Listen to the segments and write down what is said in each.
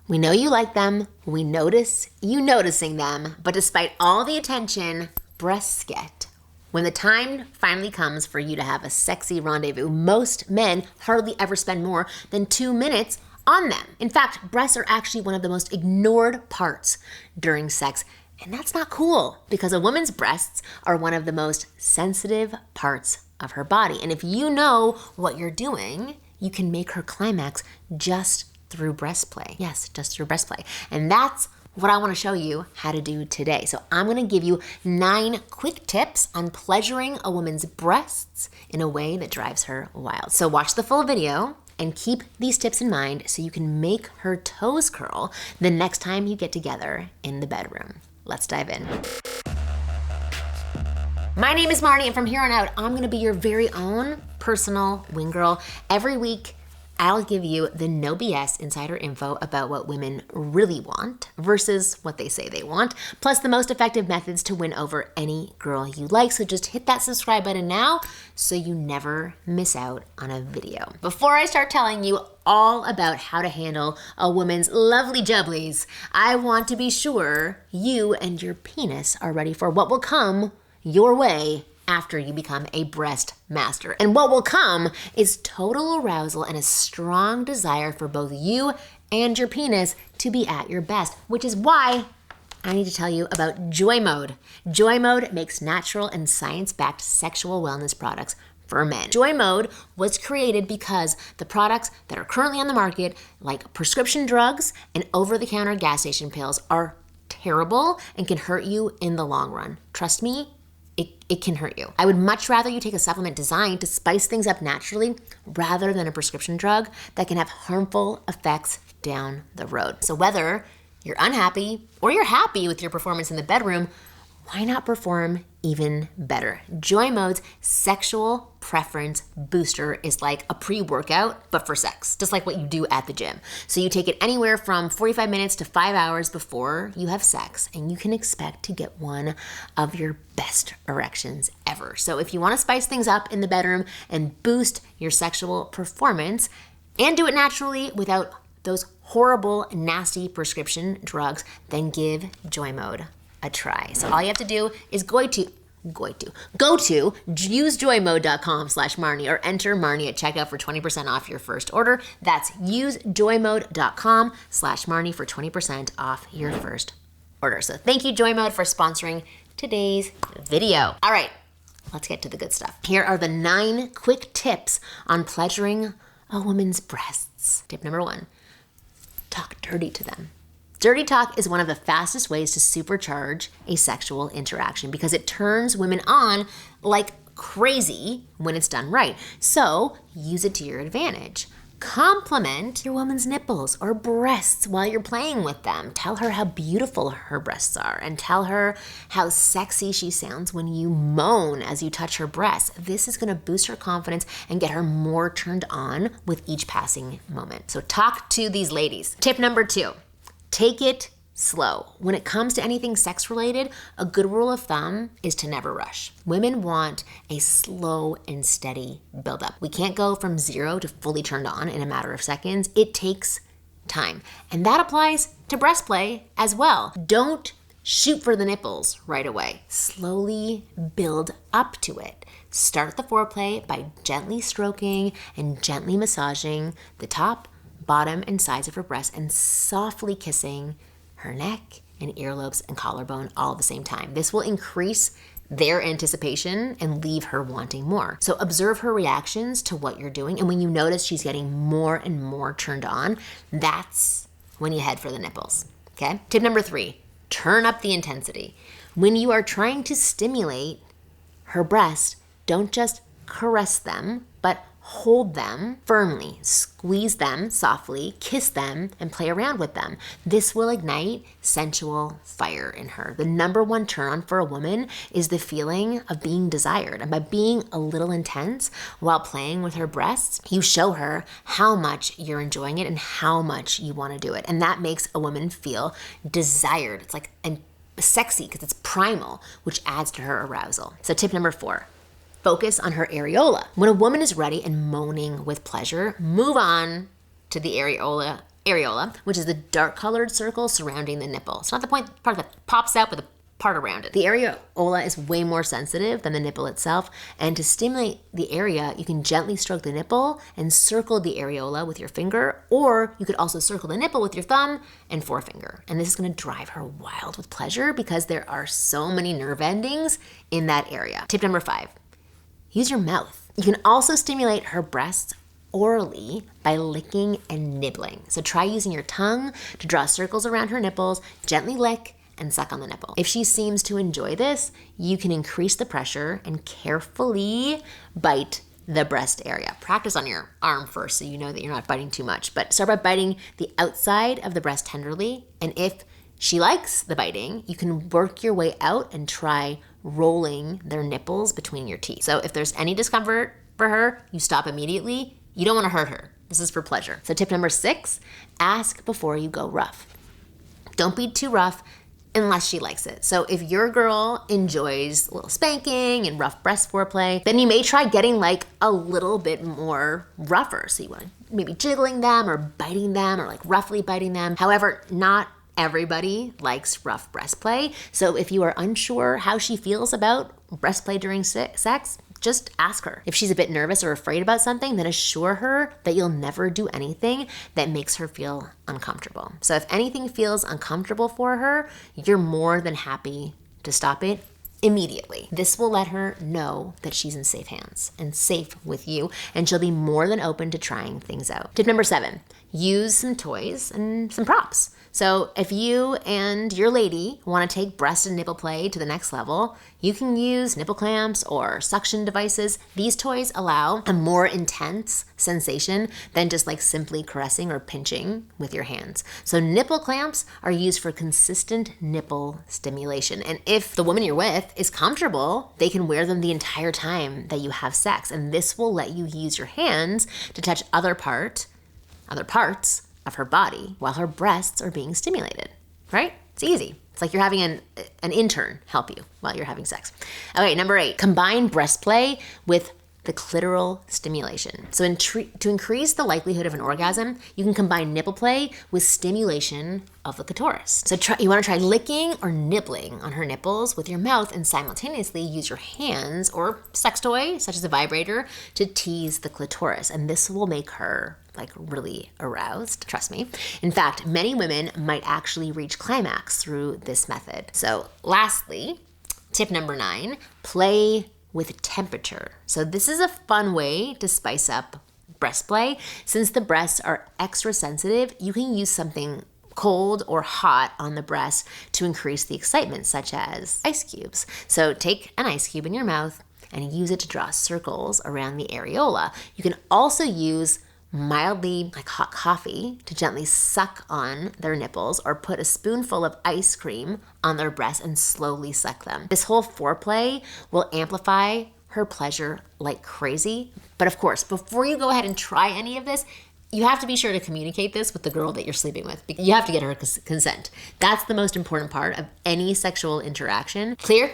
We know you like them, we notice you noticing them, but despite all the attention breasts get, when the time finally comes for you to have a sexy rendezvous, most men hardly ever spend more than 2 minutes on them. In fact, breasts are actually one of the most ignored parts during sex, and that's not cool because a woman's breasts are one of the most sensitive parts of her body. And if you know what you're doing, you can make her climax just through breast play. Yes, just through breast play. And that's what I want to show you how to do today. So I'm going to give you 9 quick tips on pleasuring a woman's breasts in a way that drives her wild. So watch the full video and keep these tips in mind so you can make her toes curl the next time you get together in the bedroom. Let's dive in. My name is Marni, and from here on out, I'm gonna be your very own personal wing girl. Every week, I'll give you the no BS insider info about what women really want versus what they say they want, plus the most effective methods to win over any girl you like. So just hit that subscribe button now so you never miss out on a video. Before I start telling you all about how to handle a woman's lovely jubblies, I want to be sure you and your penis are ready for what will come your way after you become a breast master. And what will come is total arousal and a strong desire for both you and your penis to be at your best, which is why I need to tell you about Joy Mode. Joy Mode makes natural and science-backed sexual wellness products for men. Joy Mode was created because the products that are currently on the market, like prescription drugs and over-the-counter gas station pills, are terrible and can hurt you in the long run. Trust me, it can hurt you. I would much rather you take a supplement designed to spice things up naturally rather than a prescription drug that can have harmful effects down the road. So whether you're unhappy or you're happy with your performance in the bedroom, why not perform even better? Joy Mode's sexual preference booster is like a pre-workout, but for sex, just like what you do at the gym. So you take it anywhere from 45 minutes to 5 hours before you have sex, and you can expect to get one of your best erections ever. So if you want to spice things up in the bedroom and boost your sexual performance and do it naturally without those horrible, nasty prescription drugs, then give Joy Mode a try. So all you have to do is go to usejoymode.com/Marni or enter Marni at checkout for 20% off your first order. That's usejoymode.com/Marni for 20% off your first order. So thank you, Joy Mode, for sponsoring today's video. All right, let's get to the good stuff. Here are the 9 quick tips on pleasuring a woman's breasts. Tip number 1, talk dirty to them. Dirty talk is one of the fastest ways to supercharge a sexual interaction because it turns women on like crazy when it's done right. So use it to your advantage. Compliment your woman's nipples or breasts while you're playing with them. Tell her how beautiful her breasts are and tell her how sexy she sounds when you moan as you touch her breasts. This is gonna boost her confidence and get her more turned on with each passing moment. So talk to these ladies. Tip number 2. Take it slow. When it comes to anything sex related, a good rule of thumb is to never rush. Women want a slow and steady buildup. We can't go from 0 to fully turned on in a matter of seconds. It takes time. And that applies to breast play as well. Don't shoot for the nipples right away. Slowly build up to it. Start the foreplay by gently stroking and gently massaging the top, bottom, and sides of her breasts and softly kissing her neck and earlobes and collarbone all at the same time. This will increase their anticipation and leave her wanting more. So observe her reactions to what you're doing, and when you notice she's getting more and more turned on, that's when you head for the nipples, okay? Tip number 3, turn up the intensity. When you are trying to stimulate her breast, don't just caress them, but hold them firmly, squeeze them softly, kiss them, and play around with them. This will ignite sensual fire in her. The number 1 turn on for a woman is the feeling of being desired. And by being a little intense while playing with her breasts, you show her how much you're enjoying it and how much you want to do it. And that makes a woman feel desired. It's like sexy because it's primal, which adds to her arousal. So tip number 4. Focus on her areola. When a woman is ready and moaning with pleasure, move on to the areola areola, which is the dark colored circle surrounding the nipple. It's not the part that pops out, but the part around it. The areola is way more sensitive than the nipple itself, and to stimulate the area, you can gently stroke the nipple and circle the areola with your finger, or you could also circle the nipple with your thumb and forefinger. And this is gonna drive her wild with pleasure because there are so many nerve endings in that area. Tip number 5, use your mouth. You can also stimulate her breasts orally by licking and nibbling. So try using your tongue to draw circles around her nipples, gently lick, and suck on the nipple. If she seems to enjoy this, you can increase the pressure and carefully bite the breast area. Practice on your arm first so you know that you're not biting too much, but start by biting the outside of the breast tenderly, and if she likes the biting, you can work your way out and try rolling their nipples between your teeth. So if there's any discomfort for her, you stop immediately. You don't want to hurt her. This is for pleasure. So tip number 6, ask before you go rough. Don't be too rough unless she likes it. So if your girl enjoys a little spanking and rough breast foreplay, then you may try getting like a little bit more rougher. So you want to maybe jiggling them or biting them or like roughly biting them. However, not everybody likes rough breast play. So if you are unsure how she feels about breast play during sex, just ask her. If she's a bit nervous or afraid about something, then assure her that you'll never do anything that makes her feel uncomfortable. So if anything feels uncomfortable for her, you're more than happy to stop it immediately. This will let her know that she's in safe hands and safe with you, and she'll be more than open to trying things out. Tip number 7, use some toys and some props. So if you and your lady want to take breast and nipple play to the next level, you can use nipple clamps or suction devices. These toys allow a more intense sensation than just like simply caressing or pinching with your hands. So nipple clamps are used for consistent nipple stimulation. And if the woman you're with is comfortable, they can wear them the entire time that you have sex. And this will let you use your hands to touch other parts of her body while her breasts are being stimulated, right? It's easy. It's like you're having an intern help you while you're having sex. Okay, number 8, combine breast play with the clitoral stimulation. So to increase the likelihood of an orgasm, you can combine nipple play with stimulation of the clitoris. So you want to try licking or nibbling on her nipples with your mouth and simultaneously use your hands or sex toy, such as a vibrator, to tease the clitoris. And this will make her like really aroused, trust me. In fact, many women might actually reach climax through this method. So lastly, tip number 9, play with temperature. So this is a fun way to spice up breast play. Since the breasts are extra sensitive, you can use something cold or hot on the breast to increase the excitement, such as ice cubes. So take an ice cube in your mouth and use it to draw circles around the areola. You can also use mildly like hot coffee to gently suck on their nipples, or put a spoonful of ice cream on their breasts and slowly suck them. This whole foreplay will amplify her pleasure like crazy. But of course, before you go ahead and try any of this, you have to be sure to communicate this with the girl that you're sleeping with. You have to get her consent. That's the most important part of any sexual interaction. Clear?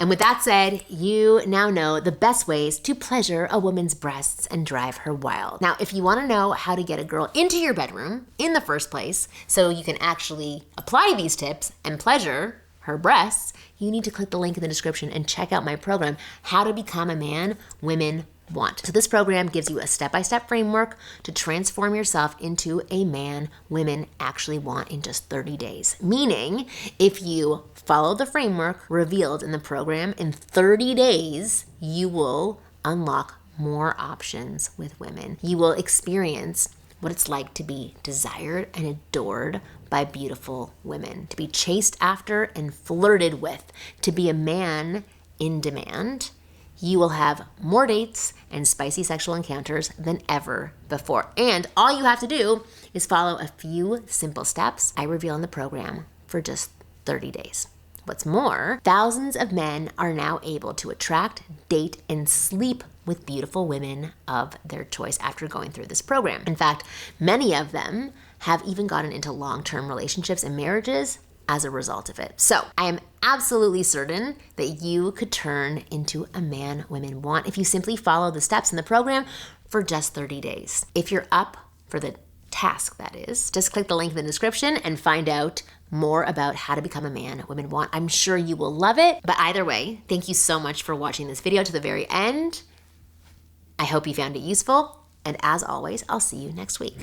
And with that said, you now know the best ways to pleasure a woman's breasts and drive her wild. Now, if you want to know how to get a girl into your bedroom in the first place so you can actually apply these tips and pleasure her breasts, you need to click the link in the description and check out my program, How to Become a Man Women Want. So this program gives you a step-by-step framework to transform yourself into a man women actually want in just 30 days. Meaning, if you follow the framework revealed in the program, in 30 days, you will unlock more options with women. You will experience what it's like to be desired and adored by beautiful women, to be chased after and flirted with, to be a man in demand. You will have more dates and spicy sexual encounters than ever before. And all you have to do is follow a few simple steps I reveal in the program for just 30 days. What's more, thousands of men are now able to attract, date, and sleep with beautiful women of their choice after going through this program. In fact, many of them have even gotten into long-term relationships and marriages as a result of it. So I am absolutely certain that you could turn into a man women want if you simply follow the steps in the program for just 30 days. If you're up for the task, that is. Just click the link in the description and find out more about how to become a man women want. I'm sure you will love it. But either way, thank you so much for watching this video to the very end. I hope you found it useful. And as always, I'll see you next week.